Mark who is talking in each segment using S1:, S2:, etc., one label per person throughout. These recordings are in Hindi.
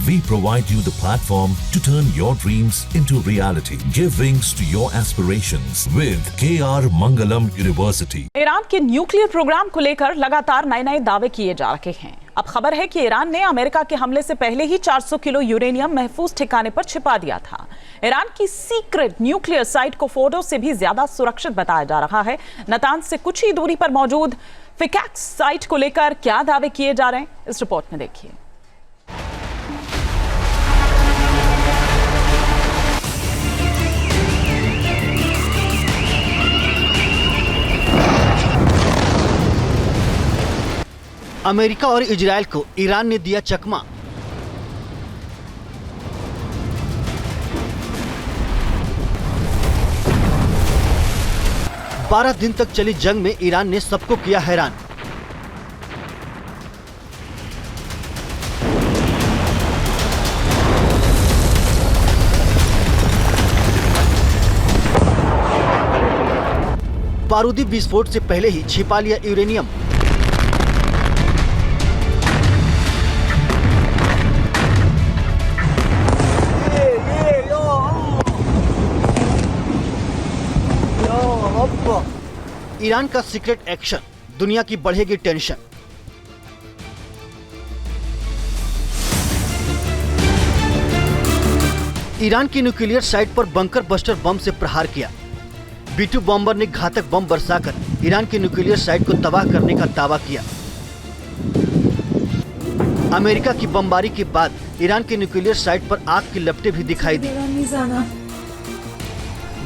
S1: We provide you the platform to turn your dreams into reality. Give wings to your aspirations with KR Mangalam University.
S2: Iran के न्यूक्लियर प्रोग्राम को लेकर लगातार नए दावे किए जा रहे हैं। अब खबर है कि ईरान ने अमेरिका के हमले से पहले ही 400 किलो यूरेनियम महफूज ठिकाने पर छिपा दिया था। ईरान की सीक्रेट न्यूक्लियर साइट को फोर्डो से भी ज्यादा सुरक्षित बताया जा रहा है। नातांज से कुछ ही दूरी पर मौजूद फिकैक्स साइट को लेकर क्या दावे किए जा रहे हैं, इस रिपोर्ट में देखिए।
S3: अमेरिका और इजराइल को ईरान ने दिया चकमा। बारह दिन तक चली जंग में ईरान ने सबको किया हैरान। बारूदी विस्फोट से पहले ही छिपा लिया यूरेनियम। ईरान का सीक्रेट एक्शन, दुनिया की बढ़ेगी टेंशन। ईरान की न्यूक्लियर साइट पर बंकर बस्टर बम से प्रहार किया। B-2 बॉम्बर ने घातक बम बरसाकर ईरान की न्यूक्लियर साइट को तबाह करने का दावा किया। अमेरिका की बमबारी के बाद ईरान की न्यूक्लियर साइट पर आग की लपटें भी दिखाई दी।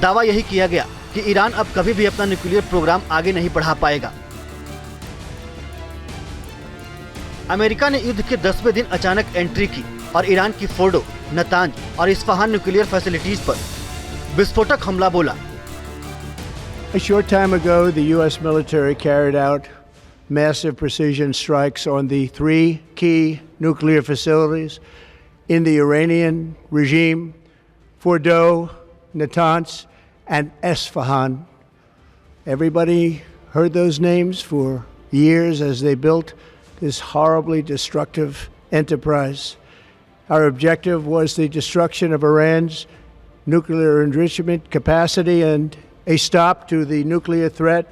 S3: दावा यही किया गया कि ईरान अब कभी भी अपना न्यूक्लियर प्रोग्राम आगे नहीं बढ़ा पाएगा। अमेरिका ने युद्ध के 10वें दिन अचानक एंट्री की और ईरान की फोर्डो, नतांज और इस्फहान न्यूक्लियर फैसिलिटीज पर विस्फोटक हमला बोला।
S4: A short time ago, the U.S. military carried out massive precision strikes on the three key nuclear facilities in the Iranian regime: Fordo, Natanz, and Esfahan. Everybody heard those names for years as they built this horribly destructive enterprise. Our objective was the destruction of Iran's nuclear enrichment capacity and a stop to the nuclear threat.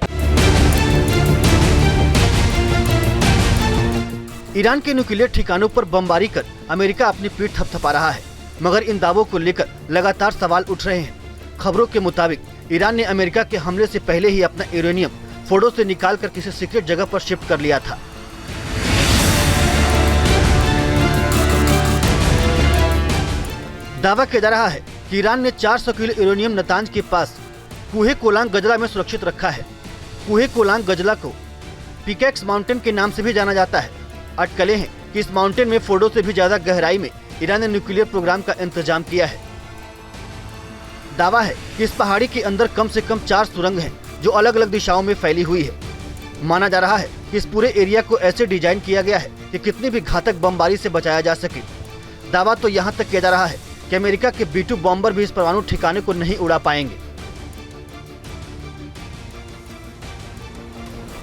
S3: Iran के न्यूक्लियर ठिकानों पर बमबारी कर अमेरिका अपनी पीठ थपथपा रहा है, मगर इन दावों को लेकर लगातार सवाल उठ रहे हैं। खबरों के मुताबिक ईरान ने अमेरिका के हमले से पहले ही अपना यूरेनियम फोर्डो से निकालकर किसी सीक्रेट जगह पर शिफ्ट कर लिया था। दावा किया जा रहा है कि ईरान ने 400 किलो यूरेनियम नतांज के पास कुहे कोलांग गजला में सुरक्षित रखा है। कुहे कोलांग गजला को पिकैक्स माउंटेन के नाम से भी जाना जाता है। अटकलें हैं कि इस माउंटेन में फोर्डो से भी ज्यादा गहराई में ईरान ने न्यूक्लियर प्रोग्राम का इंतजाम किया है। दावा है कि इस पहाड़ी के अंदर कम से कम 4 सुरंग हैं जो अलग अलग दिशाओं में फैली हुई है। माना जा रहा है कि इस पूरे एरिया को ऐसे डिजाइन किया गया है कि कितनी भी घातक बमबारी से बचाया जा सके। दावा तो यहाँ तक किया जा रहा है कि अमेरिका के B-2 बॉम्बर भी इस परमाणु ठिकाने को नहीं उड़ा पाएंगे।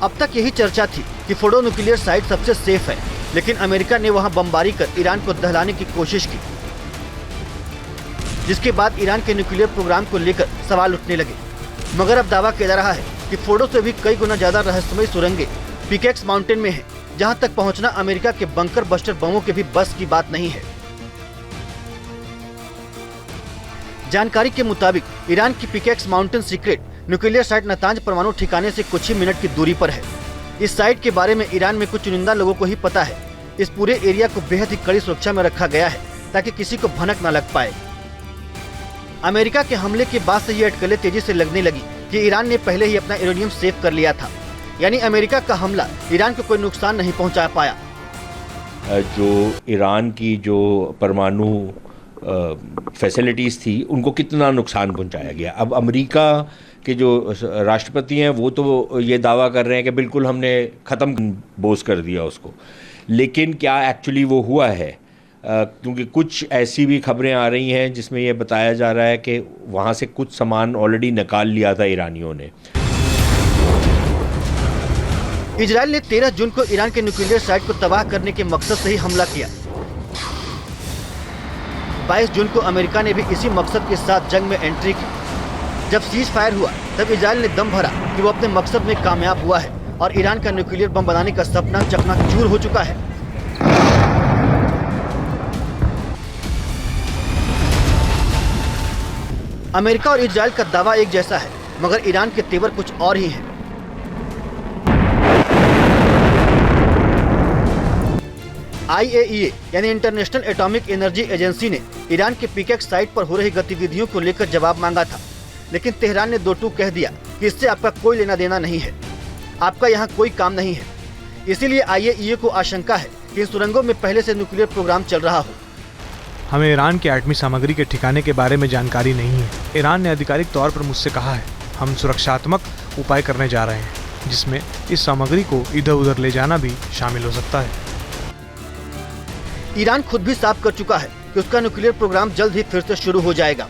S3: अब तक यही चर्चा थी कि फोर्डो न्यूक्लियर साइट सबसे सेफ है, लेकिन अमेरिका ने वहां बमबारी कर ईरान को दहलाने की कोशिश की, जिसके बाद ईरान के न्यूक्लियर प्रोग्राम को लेकर सवाल उठने लगे। मगर अब दावा किया जा रहा है कि फोर्डो से भी कई गुना ज्यादा रहस्यमयी सुरंगें पिकैक्स माउंटेन में हैं, जहां तक पहुंचना अमेरिका के बंकर बस्टर बमों के भी बस की बात नहीं है। जानकारी के मुताबिक ईरान की pickaxe mountain secret nuclear site Natanz परमाणु ठिकाने से कुछ ही मिनट की दूरी पर है। इस साइट के बारे में ईरान में कुछ चुनिंदा लोगों को ही पता है। इस पूरे एरिया को बेहद ही कड़ी सुरक्षा में रखा गया है ताकि किसी को भनक न लग पाए। अमेरिका के हमले के बाद से ये अटकलें तेजी से लगने लगी कि ईरान ने पहले ही अपना यूरेनियम सेव कर लिया था, यानी अमेरिका का हमला ईरान को कोई नुकसान नहीं पहुंचा पाया।
S5: जो ईरान की जो परमाणु फैसिलिटीज़ थी उनको कितना नुकसान पहुंचाया गया। अब अमेरिका के जो राष्ट्रपति हैं वो तो ये दावा कर रहे हैं कि बिल्कुल हमने ख़त्म बोझ कर दिया उसको, लेकिन क्या एक्चुअली वो हुआ है? क्योंकि कुछ ऐसी भी खबरें आ रही हैं जिसमें ये बताया जा रहा है कि वहाँ से कुछ सामान ऑलरेडी निकाल लिया था ईरानियों ने।
S3: इजराइल ने 13 जून को ईरान के न्यूक्लियर साइट को तबाह करने के मकसद से ही हमला किया। 22 जून को अमेरिका ने भी इसी मकसद के साथ जंग में एंट्री की। जब सीज फायर हुआ तब इजराइल ने दम भरा कि वो अपने मकसद में कामयाब हुआ है और ईरान का न्यूक्लियर बम बनाने का सपना चकनाचूर हो चुका है। अमेरिका और इजराइल का दावा एक जैसा है, मगर ईरान के तेवर कुछ और ही हैं। IAEA यानी इंटरनेशनल एटॉमिक एनर्जी एजेंसी ने ईरान के पीकेक्स साइट पर हो रही गतिविधियों को लेकर जवाब मांगा था, लेकिन तेहरान ने दो टूक कह दिया कि इससे आपका कोई लेना देना नहीं है, आपका यहाँ कोई काम नहीं है। इसीलिए IAEA को आशंका है कि इन सुरंगों में पहले से न्यूक्लियर प्रोग्राम चल रहा हो।
S6: हमें ईरान की एटमी सामग्री के ठिकाने के बारे में जानकारी नहीं है। ईरान ने आधिकारिक तौर पर मुझसे कहा है, हम सुरक्षात्मक उपाय करने जा रहे हैं, जिसमें इस सामग्री को इधर उधर ले जाना भी शामिल हो सकता है।
S3: ईरान खुद भी साफ कर चुका है कि उसका न्यूक्लियर प्रोग्राम जल्द ही फिर से शुरू हो जाएगा।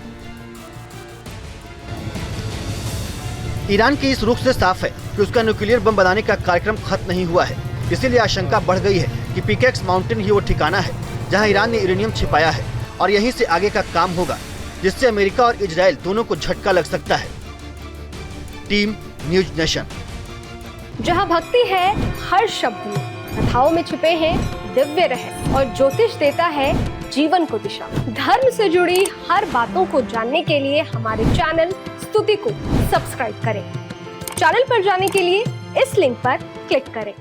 S3: ईरान की इस रुख से साफ है कि उसका न्यूक्लियर बम बनाने का कार्यक्रम खत्म नहीं हुआ है। इसीलिए आशंका बढ़ गई है कि पीकेक्स माउंटेन ही वो ठिकाना है जहां ईरान ने यूरेनियम छिपाया है और यहीं से आगे का काम होगा, जिससे अमेरिका और इजराइल दोनों को झटका लग सकता है। Team news nation.
S7: जहां भक्ति है हर शब्द में, कथाओं में छुपे हैं दिव्य रहस्य और ज्योतिष देता है जीवन को दिशा। धर्म से जुड़ी हर बातों को जानने के लिए हमारे चैनल स्तुति को सब्सक्राइब करें। चैनल पर जाने के लिए इस लिंक पर क्लिक करें।